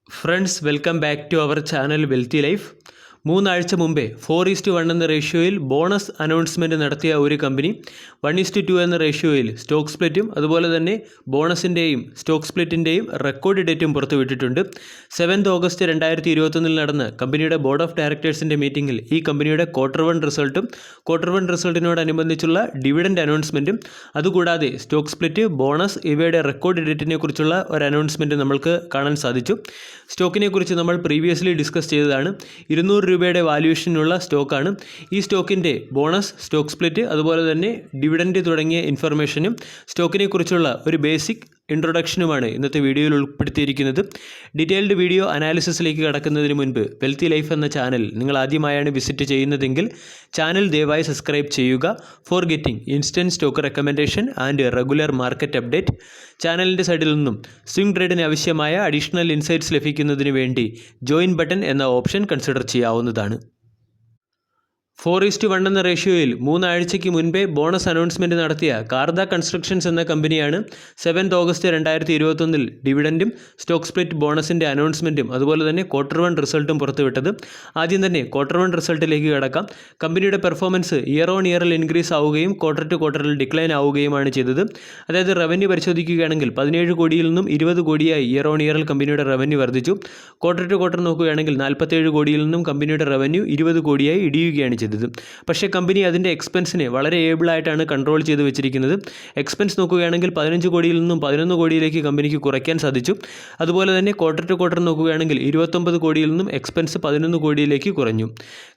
Friends, welcome back to our channel Wealthy Life. 3 ആഴ്ച മുമ്പേ 4:1 എന്ന റേഷ്യോയിൽ ബോണസ് അനൗൺസ്മെൻറ്റ് നടത്തിയ ഒരു കമ്പനി 1:2 എന്ന റേഷ്യോയിൽ സ്റ്റോക്ക് സ്പ്ലിറ്റും അതുപോലെ തന്നെ ബോണസിൻ്റെയും സ്റ്റോക്ക് സ്പ്ലിറ്റിൻ്റെയും റെക്കോർഡ് ഡേറ്റും പുറത്തുവിട്ടിട്ടുണ്ട്. 7 ഓഗസ്റ്റ് 2021 നടന്ന കമ്പനിയുടെ ബോർഡ് ഓഫ് ഡയറക്ടേഴ്സിൻ്റെ മീറ്റിംഗിൽ ഈ കമ്പനിയുടെ Q1 റിസൾട്ടും Q1 റിസൾട്ടിനോടനുബന്ധിച്ചുള്ള ഡിവിഡൻഡ് അനൗൺസ്മെൻറ്റും അതുകൂടാതെ സ്റ്റോക്ക് സ്പ്ലിറ്റ്, ബോണസ് ഇവയുടെ റെക്കോർഡ് ഡേറ്റിനെ കുറിച്ചുള്ള ഒരു അനൗൺസ്മെൻറ്റ് നമ്മൾക്ക് കാണാൻ സാധിച്ചു. സ്റ്റോക്കിനെ കുറിച്ച് നമ്മൾ പ്രീവിയസ്ലി ഡിസ്കസ് ചെയ്തതാണ്. 200 രൂപയുടെ വാല്യൂഷനുള്ള സ്റ്റോക്കാണ്. ഈ സ്റ്റോക്കിൻ്റെ ബോണസ്, സ്റ്റോക്ക് സ്പ്ലിറ്റ് അതുപോലെ തന്നെ ഡിവിഡൻഡ് തുടങ്ങിയ ഇൻഫർമേഷനും സ്റ്റോക്കിനെ കുറിച്ചുള്ള ഒരു ബേസിക് ഇൻട്രൊഡക്ഷനുമാണ് ഇന്നത്തെ വീഡിയോയിൽ ഉൾപ്പെടുത്തിയിരിക്കുന്നത്. ഡീറ്റെയിൽഡ് വീഡിയോ അനാലിസിസിലേക്ക് കടക്കുന്നതിന് മുൻപ് വെൽത്തി ലൈഫ് എന്ന ചാനൽ നിങ്ങൾ ആദ്യമായാണ് വിസിറ്റ് ചെയ്യുന്നതെങ്കിൽ ചാനൽ ദയവായി സബ്സ്ക്രൈബ് ചെയ്യുക. For getting instant stock recommendation and regular market update. ചാനലിൻ്റെ സൈഡിൽ നിന്നും സ്വിംഗ് ട്രേഡിന് ആവശ്യമായ അഡീഷണൽ ഇൻസൈറ്റ്സ് ലഭിക്കുന്നതിന് വേണ്ടി ജോയിൻ ബട്ടൺ എന്ന ഓപ്ഷൻ കൺസിഡർ ചെയ്യാവുന്നതാണ്. 4:1 എന്ന റേഷ്യോയിൽ 3 ആഴ്ചയ്ക്ക് മുൻപേ ബോണസ് അനൗൺസ്മെൻറ്റ് നടത്തിയ കാർദ കൺസ്ട്രക്ഷൻസ് എന്ന കമ്പനിയാണ് 7 ഓഗസ്റ്റ് 2021 ഡിവിഡൻറ്റും സ്റ്റോക്ക് സ്പ്ലിറ്റ് ബോണസിൻ്റെ അനൗൺസ്മെൻറ്റും അതുപോലെ തന്നെ Q1 റിസൾട്ടും പുറത്തുവിട്ടത്. ആദ്യം തന്നെ Q1 റിസൾട്ടിലേക്ക് കടക്കാം. കമ്പനിയുടെ പെർഫോമൻസ് ഇയർ ഓൺ ഇയറിൽ ഇൻക്രീസ് ആവുകയും ക്വാർട്ടറിൽ ഡിക്ലൈൻ ആവുകയുമാണ് ചെയ്തത്. അതായത് റവന്യൂ പരിശോധിക്കുകയാണെങ്കിൽ 17 കോടിയിൽ നിന്നും 20 കോടിയായി ഇയർ ഓൺ ഇയറിൽ കമ്പനിയുടെ റവന്യൂ വർദ്ധിച്ചു. ക്വാർട്ടർ നോക്കുകയാണെങ്കിൽ 47 കോടിയിൽ നിന്നും കമ്പനിയുടെ റവന്യൂ 20 കോടിയായി ഇടിയുകയാണ് ചെയ്തത്. പക്ഷേ കമ്പനി അതിൻ്റെ എക്സ്പെൻസിനെ വളരെ ഏബിളായിട്ടാണ് കൺട്രോൾ ചെയ്ത് വെച്ചിരിക്കുന്നത്. എക്സ്പെൻസ് നോക്കുകയാണെങ്കിൽ 15 കോടിയിൽ നിന്നും 11 കോടിയിലേക്ക് കമ്പനിക്ക് കുറയ്ക്കാൻ സാധിച്ചു. അതുപോലെ തന്നെ ക്വാർട്ടർ നോക്കുകയാണെങ്കിൽ 29 കോടിയിൽ നിന്നും എക്സ്പെൻസ് 11 കോടിയിലേക്ക് കുറഞ്ഞു.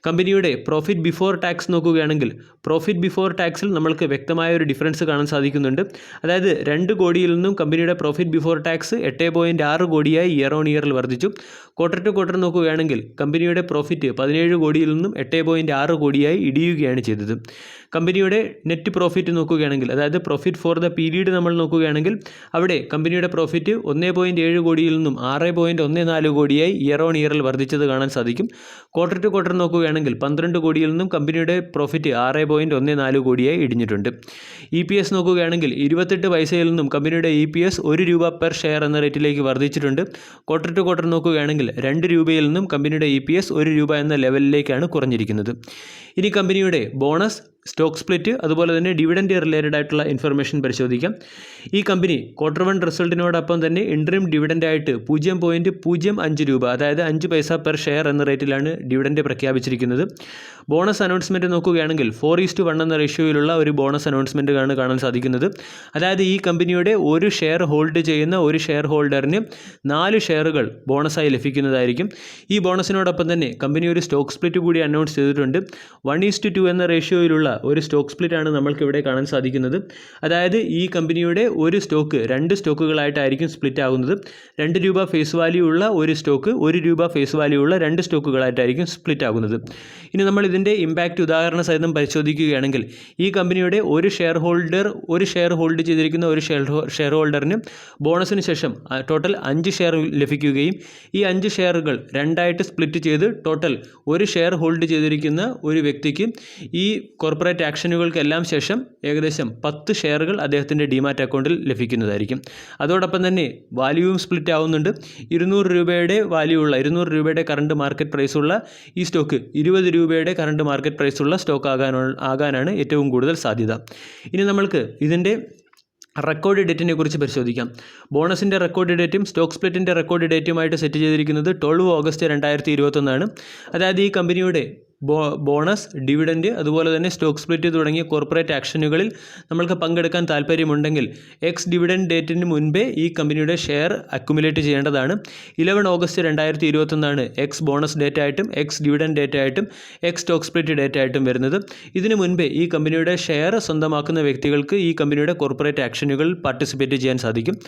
കമ്പനിയുടെ പ്രോഫിറ്റ് ബിഫോർ ടാക്സ് നോക്കുകയാണെങ്കിൽ പ്രോഫിറ്റ് ബിഫോർ ടാക്സിൽ നമ്മൾക്ക് വ്യക്തമായ ഒരു ഡിഫറൻസ് കാണാൻ സാധിക്കുന്നുണ്ട്. അതായത് 2 കോടിയിൽ നിന്നും കമ്പനിയുടെ പ്രോഫിറ്റ് ബിഫോർ ടാക്സ് 8.6 കോടിയായി ഇയർ ഓൺ ഇയറിൽ വർദ്ധിച്ചു. ക്വാർട്ടർ നോക്കുകയാണെങ്കിൽ കമ്പനിയുടെ പ്രോഫിറ്റ് 17 കോടിയിൽ നിന്നും 8.6 കോടിയായി ഇടിയുകയാണ് ചെയ്തത്. കമ്പനിയുടെ നെറ്റ് പ്രോഫിറ്റ് നോക്കുകയാണെങ്കിൽ അതായത് പ്രോഫിറ്റ് ഫോർ ദ പീരീഡ് നമ്മൾ നോക്കുകയാണെങ്കിൽ അവിടെ കമ്പനിയുടെ പ്രോഫിറ്റ് 1.7 കോടിയിൽ നിന്നും 6.14 കോടിയായി ഇയർ ഓൺ ഇയറിൽ വർദ്ധിച്ചത് കാണാൻ സാധിക്കും. ക്വാർട്ടർ നോക്കുകയാണെങ്കിൽ 12 കോടിയിൽ നിന്നും കമ്പനിയുടെ പ്രോഫിറ്റ് 6.14 കോടിയായി ഇടിഞ്ഞിട്ടുണ്ട്. EPS നോക്കുകയാണെങ്കിൽ 28 പൈസയിൽ നിന്നും കമ്പനിയുടെ EPS 1 രൂപ പെർ ഷെയർ എന്ന റേറ്റിലേക്ക് വർദ്ധിച്ചിട്ടുണ്ട്. ക്വാർട്ടർ നോക്കുകയാണെങ്കിൽ 2 രൂപയിൽ നിന്നും കമ്പനിയുടെ EPS 1 രൂപ എന്ന ലെവലിലേക്കാണ് കുറഞ്ഞിരിക്കുന്നത്. ഇനി കമ്പനിയുടെ ബോണസ്, സ്റ്റോക്ക് സ്പ്ലിറ്റ് അതുപോലെ തന്നെ ഡിവിഡൻഡ് റിലേറ്റഡ് ആയിട്ടുള്ള ഇൻഫർമേഷൻ പരിശോധിക്കാം. ഈ കമ്പനി Q1 റിസൾട്ടിനോടൊപ്പം തന്നെ ഇൻട്രീം ഡിവിഡൻഡായിട്ട് 0.05 രൂപ അതായത് 5 പൈസ പെർ ഷെയർ എന്ന റേറ്റിലാണ് ഡിവിഡൻഡ് പ്രഖ്യാപിച്ചിരിക്കുന്നത്. ബോണസ് അനൗൺസ്മെൻറ്റ് നോക്കുകയാണെങ്കിൽ 4:1 എന്ന റേഷ്യോയിലുള്ള ഒരു ബോണസ് അനൗൺസ്മെൻറ്റ് കാണാൻ സാധിക്കുന്നത്. അതായത് ഈ കമ്പനിയുടെ ഒരു ഷെയർ ഹോൾഡ് ചെയ്യുന്ന ഒരു ഷെയർ ഹോൾഡറിന് 4 ഷെയറുകൾ ബോണസായി ലഭിക്കുന്നതായിരിക്കും. ഈ ബോണസിനോടൊപ്പം തന്നെ കമ്പനി ഒരു സ്റ്റോക്ക് സ്പ്ലിറ്റ് കൂടി അനൗൺസ് ചെയ്തിട്ടുണ്ട്. 1:2 എന്ന റേഷ്യോയിലുള്ള ഒരു സ്റ്റോക്ക് സ്പ്ലിറ്റ് ആണ് നമ്മൾക്ക് ഇവിടെ കാണാൻ സാധിക്കുന്നത്. അതായത് ഈ കമ്പനിയുടെ ഒരു സ്റ്റോക്ക് 2 സ്റ്റോക്കുകളായിട്ടായിരിക്കും സ്പ്ലിറ്റ് ആകുന്നത്. 2 രൂപ ഫേസ് വാല്യൂ ഉള്ള ഒരു സ്റ്റോക്ക് 1 രൂപ ഫേസ് വാല്യൂ ഉള്ള 2 സ്റ്റോക്കുകളായിട്ടായിരിക്കും സ്പ്ലിറ്റ് ആകുന്നത്. ഇനി നമ്മൾ ഇതിൻ്റെ ഇമ്പാക്റ്റ് ഉദാഹരണ സഹിതം പരിശോധിക്കുകയാണെങ്കിൽ ഈ കമ്പനിയുടെ ഒരു ഷെയർ ഹോൾഡ് ചെയ്തിരിക്കുന്ന ഒരു ഷെയർ ഹോൾഡറിന് ബോണസിന് ശേഷം ടോട്ടൽ 5 ഷെയർ ലഭിക്കുകയും ഈ 5 ഷെയറുകൾ 2ആയിട്ട് സ്പ്ലിറ്റ് ചെയ്ത് ടോട്ടൽ ഒരു ഷെയർ ഹോൾഡ് ചെയ്തിരിക്കുന്ന ഒരു വ്യക്തിക്ക് ഈ കോർപ്പറേറ്റ് ആക്ഷനുകൾക്കെല്ലാം ശേഷം ഏകദേശം 10 ഷെയറുകൾ അദ്ദേഹത്തിൻ്റെ ഡിമാറ്റ് അക്കൗണ്ടിൽ ലഭിക്കുന്നതായിരിക്കും. അതോടൊപ്പം തന്നെ വാല്യൂവും സ്പ്ലിറ്റ് ആവുന്നുണ്ട്. 200 രൂപയുടെ രൂപയുടെ കറണ്ട് മാർക്കറ്റ് പ്രൈസുള്ള ഈ സ്റ്റോക്ക് 20 രൂപയുടെ കറണ്ട് മാർക്കറ്റ് പ്രൈസുള്ള സ്റ്റോക്ക് ആകാനാണ് ഏറ്റവും കൂടുതൽ സാധ്യത. ഇനി നമ്മൾക്ക് ഇതിൻ്റെ റെക്കോർഡ് ഡേറ്റിനെ കുറിച്ച് പരിശോധിക്കാം. ബോണസിൻ്റെ റെക്കോർഡ് ഡേറ്റും സ്റ്റോക്ക് സ്പ്ലിറ്റിൻ്റെ റെക്കോർഡ് ഡേറ്റുമായിട്ട് സെറ്റ് ചെയ്തിരിക്കുന്നത് 12 ഓഗസ്റ്റ് 2021 ആണ്. അതായത് ഈ കമ്പനിയുടെ ബോണസ്, ഡിവിഡൻഡ് അതുപോലെ തന്നെ സ്റ്റോക്ക് സ്പ്ലിറ്റ് തുടങ്ങിയ കോർപ്പറേറ്റ് ആക്ഷനുകളിൽ നമ്മൾക്ക് പങ്കെടുക്കാൻ താല്പര്യമുണ്ടെങ്കിൽ എക്സ് ഡിവിഡൻഡ് ഡേറ്റിന് മുൻപേ ഈ കമ്പനിയുടെ ഷെയർ അക്യുമുലേറ്റ് ചെയ്യേണ്ടതാണ്. 11 ഓഗസ്റ്റ് 2021 എക്സ് ബോണസ് ഡേറ്റ് ആയിട്ടും എക്സ് ഡിവിഡൻഡ് ഡേറ്റ് ആയിട്ടും എക്സ് സ്റ്റോക്ക് സ്പ്ലിറ്റ് ഡേറ്റ് ആയിട്ടും വരുന്നത്. ഇതിനു മുൻപേ ഈ കമ്പനിയുടെ ഷെയർ സ്വന്തമാക്കുന്ന വ്യക്തികൾക്ക് ഈ കമ്പനിയുടെ കോർപ്പറേറ്റ് ആക്ഷനുകളിൽ പാർട്ടിസിപ്പേറ്റ് ചെയ്യാൻ സാധിക്കും.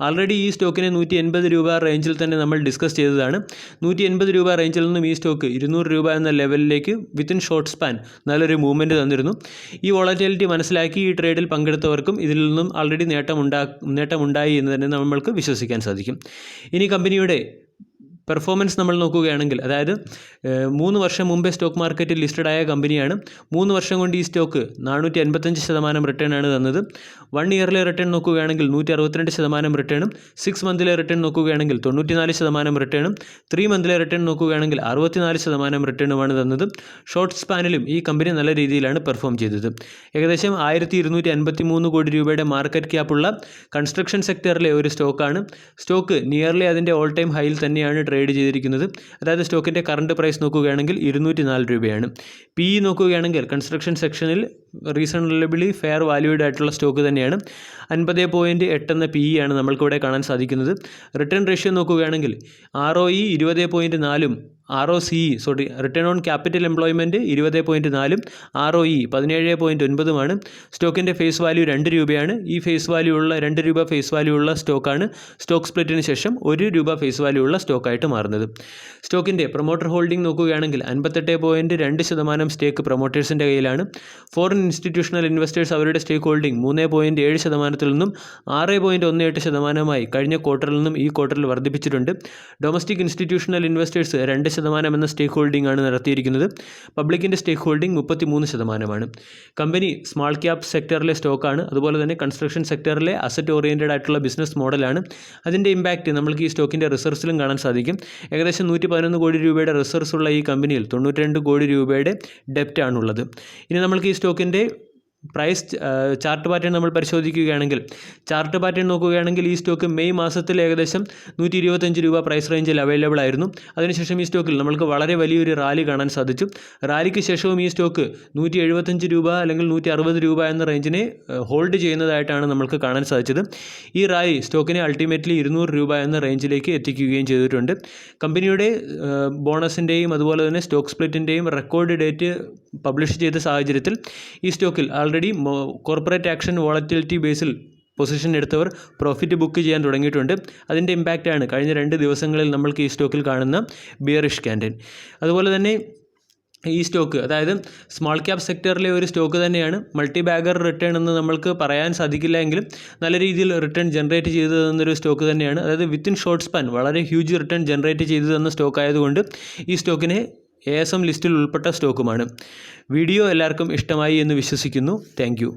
ആൾറെഡി ഈ സ്റ്റോക്കിനെ 180 രൂപ റേഞ്ചിൽ തന്നെ നമ്മൾ ഡിസ്കസ് ചെയ്തതാണ്. 180 രൂപ റേഞ്ചിൽ നിന്നും ഈ സ്റ്റോക്ക് 200 രൂപ എന്ന ലെവലിലേക്ക് വിത്തിൻ ഷോർട്ട് സ്പാൻ നല്ലൊരു മൂവ്മെൻറ്റ് തന്നിരുന്നു. ഈ വോളറ്റിലിറ്റി മനസ്സിലാക്കി ഈ ട്രേഡിൽ പങ്കെടുത്തവർക്കും ഇതിൽ നിന്നും ആൾറെഡി നേട്ടമുണ്ടായി എന്ന് തന്നെ നമ്മൾക്ക് വിശ്വസിക്കാൻ സാധിക്കും. ഇനി കമ്പനിയുടെ പെർഫോമൻസ് നമ്മൾ നോക്കുകയാണെങ്കിൽ, അതായത് 3 വർഷം മുമ്പേ സ്റ്റോക്ക് മാർക്കറ്റിൽ ലിസ്റ്റഡ് ആയ കമ്പനിയാണ്. 3 വർഷം കൊണ്ട് ഈ സ്റ്റോക്ക് 455% റിട്ടേൺ ആണ് തന്നത്. 1 ഇയറിലെ റിട്ടേൺ നോക്കുകയാണെങ്കിൽ 162% റിട്ടേണും, 6 മന്തിലെ റിട്ടേൺ നോക്കുകയാണെങ്കിൽ 94% റിട്ടേണും, 3 മന്തിലെ റിട്ടേൺ നോക്കുകയാണെങ്കിൽ 64% റിട്ടേണുമാണ് തന്നത്. ഷോർട്ട് സ്പാനിലും ഈ കമ്പനി നല്ല രീതിയിലാണ് പെർഫോം ചെയ്തത്. ഏകദേശം 1253 കോടി രൂപയുടെ മാർക്കറ്റ് ക്യാപ്പുള്ള കൺസ്ട്രക്ഷൻ സെക്ടറിലെ ഒരു സ്റ്റോക്കാണ്. സ്റ്റോക്ക് നിയർലി അതിൻ്റെ ഓൾ ടൈം ഹൈയിൽ തന്നെയാണ് ട്രേഡ് ചെയ്തിരിക്കുന്നത്. അതായത് സ്റ്റോക്കിൻ്റെ കറണ്ട് പ്രൈസ് നോക്കുകയാണെങ്കിൽ 204 രൂപയാണ്. PE നോക്കുകയാണെങ്കിൽ കൺസ്ട്രക്ഷൻ സെക്ഷനിൽ റീസണബിളി ഫെയർ വാല്യൂഡ് ആയിട്ടുള്ള സ്റ്റോക്ക് തന്നെയാണ്. 50.8 എന്ന PE ആണ് നമ്മൾക്കിവിടെ കാണാൻ സാധിക്കുന്നത്. റിട്ടേൺ റേഷ്യോ നോക്കുകയാണെങ്കിൽ ROE 20.4ഉം റിട്ടേൺ ഓൺ ക്യാപിറ്റൽ എംപ്ലോയ്മെൻറ്റ് 20.4ഉം ROE 17.9ഉമാണ്. സ്റ്റോക്കിൻ്റെ ഫേസ് വാല്യൂ 2 രൂപയാണ്. ഈ ഫേസ് വാല്യൂ ഉള്ള 2 രൂപ ഫേസ് വാല്യൂ ഉള്ള സ്റ്റോക്കാണ് സ്റ്റോക്ക് സ്പ്ലിറ്റിന് ശേഷം 1 രൂപ ഫേസ് വാല്യൂ ഉള്ള സ്റ്റോക്കായിട്ട് മാറുന്നത്. സ്റ്റോക്കിൻ്റെ പ്രൊമോട്ടർ ഹോൾഡിംഗ് നോക്കുകയാണെങ്കിൽ 58.2% സ്റ്റേക്ക് പ്രൊമോട്ടേഴ്സിൻ്റെ കയ്യിലാണ്. ഫോറിൻ ഇൻസ്റ്റിറ്റ്യൂഷണൽ ഇൻവെസ്റ്റേഴ്സ് അവരുടെ സ്റ്റേക്ക് ഹോൾഡിംഗ് 3.7% നിന്നും 6.18% കഴിഞ്ഞ ക്വാർട്ടറിൽ നിന്നും ഈ ക്വാർട്ടറിൽ വർദ്ധിപ്പിച്ചിട്ടുണ്ട്. ഡൊമസ്റ്റിക് ഇൻസ്റ്റിറ്റ്യൂഷണൽ ഇൻവെസ്റ്റേഴ്സ് 2% എന്ന സ്റ്റേക്ക് ഹോൾഡിംഗ് ആണ് നടത്തിയിരിക്കുന്നത്. പബ്ലിക്കിൻ്റെ stake holding 33%. Company small cap സെക്ടറിലെ സ്റ്റോക്കാണ്. അതുപോലെ തന്നെ കൺസ്ട്രക്ഷൻ സെക്ടറിലെ അസറ്റ് ഓറിയൻറ്റഡ് ആയിട്ടുള്ള ബിസിനസ് മോഡലാണ്. അതിൻ്റെ ഇമ്പാക്റ്റ് നമ്മൾക്ക് ഈ സ്റ്റോക്കിൻ്റെ റിസർവ്സിലും കാണാൻ സാധിക്കും. ഏകദേശം 111 കോടി രൂപയുടെ റിസർവ്സ് ഉള്ള ഈ കമ്പനിയിൽ 92 കോടി രൂപയുടെ ഡെപ്റ്റ് ആണുള്ളത്. ഇനി നമ്മൾക്ക് ഈ സ്റ്റോക്കിൻ്റെ പ്രൈസ് ചാർട്ട് പാറ്റേൺ നമ്മൾ പരിശോധിക്കുകയാണെങ്കിൽ, ചാർട്ട് പാറ്റേൺ നോക്കുകയാണെങ്കിൽ ഈ സ്റ്റോക്ക് മെയ് മാസത്തിൽ ഏകദേശം 125 രൂപ പ്രൈസ് റേഞ്ചിൽ അവൈലബിൾ ആയിരുന്നു. അതിനുശേഷം ഈ സ്റ്റോക്കിൽ നമ്മൾക്ക് വളരെ വലിയൊരു റാലി കാണാൻ സാധിച്ചു. റാലിക്ക് ശേഷവും ഈ സ്റ്റോക്ക് 175 രൂപ അല്ലെങ്കിൽ 160 രൂപ എന്ന റേഞ്ചിനെ ഹോൾഡ് ചെയ്യുന്നതായിട്ടാണ് നമ്മൾക്ക് കാണാൻ സാധിച്ചത്. ഈ റാലി സ്റ്റോക്കിനെ അൾട്ടിമേറ്റ്ലി 200 രൂപ എന്ന റേഞ്ചിലേക്ക് എത്തിക്കുകയും ചെയ്തിട്ടുണ്ട്. കമ്പനിയുടെ ബോണസിൻ്റെയും അതുപോലെ തന്നെ സ്റ്റോക്ക് സ്പ്ലിറ്റിൻ്റെയും റെക്കോർഡ് ഡേറ്റ് പബ്ലിഷ് ചെയ്ത സാഹചര്യത്തിൽ ഈ സ്റ്റോക്കിൽ ആൾറെഡി കോർപ്പറേറ്റ് ആക്ഷൻ വോളറ്റിലിറ്റി ബേസിൽ പൊസിഷൻ എടുത്തവർ പ്രോഫിറ്റ് ബുക്ക് ചെയ്യാൻ തുടങ്ങിയിട്ടുണ്ട്. അതിൻ്റെ ഇമ്പാക്റ്റാണ് കഴിഞ്ഞ 2 ദിവസങ്ങളിൽ നമ്മൾക്ക് ഈ സ്റ്റോക്കിൽ കാണുന്ന ബിയറിഷ് ക്യാൻഡിൽ. അതുപോലെ തന്നെ ഈ സ്റ്റോക്ക്, അതായത് സ്മോൾ ക്യാപ് സെക്ടറിലെ ഒരു സ്റ്റോക്ക് തന്നെയാണ്. മൾട്ടി ബാഗർ റിട്ടേൺ എന്ന് നമ്മൾക്ക് പറയാൻ സാധിക്കില്ല എങ്കിലും നല്ല രീതിയിൽ റിട്ടേൺ ജനറേറ്റ് ചെയ്തു തന്നൊരു സ്റ്റോക്ക് തന്നെയാണ്. അതായത് വിത്തിൻ ഷോർട്ട് സ്പാൻ വളരെ ഹ്യൂജ് റിട്ടേൺ ജനറേറ്റ് ചെയ്തു തന്ന സ്റ്റോക്ക് ആയതുകൊണ്ട് ഈ സ്റ്റോക്കിനെ ASM ലിസ്റ്റിൽ ഉൾപ്പെട്ട സ്റ്റോക്കുമാണ്. വീഡിയോ എല്ലാവർക്കും ഇഷ്ടമായി എന്ന് വിശ്വസിക്കുന്നു. താങ്ക്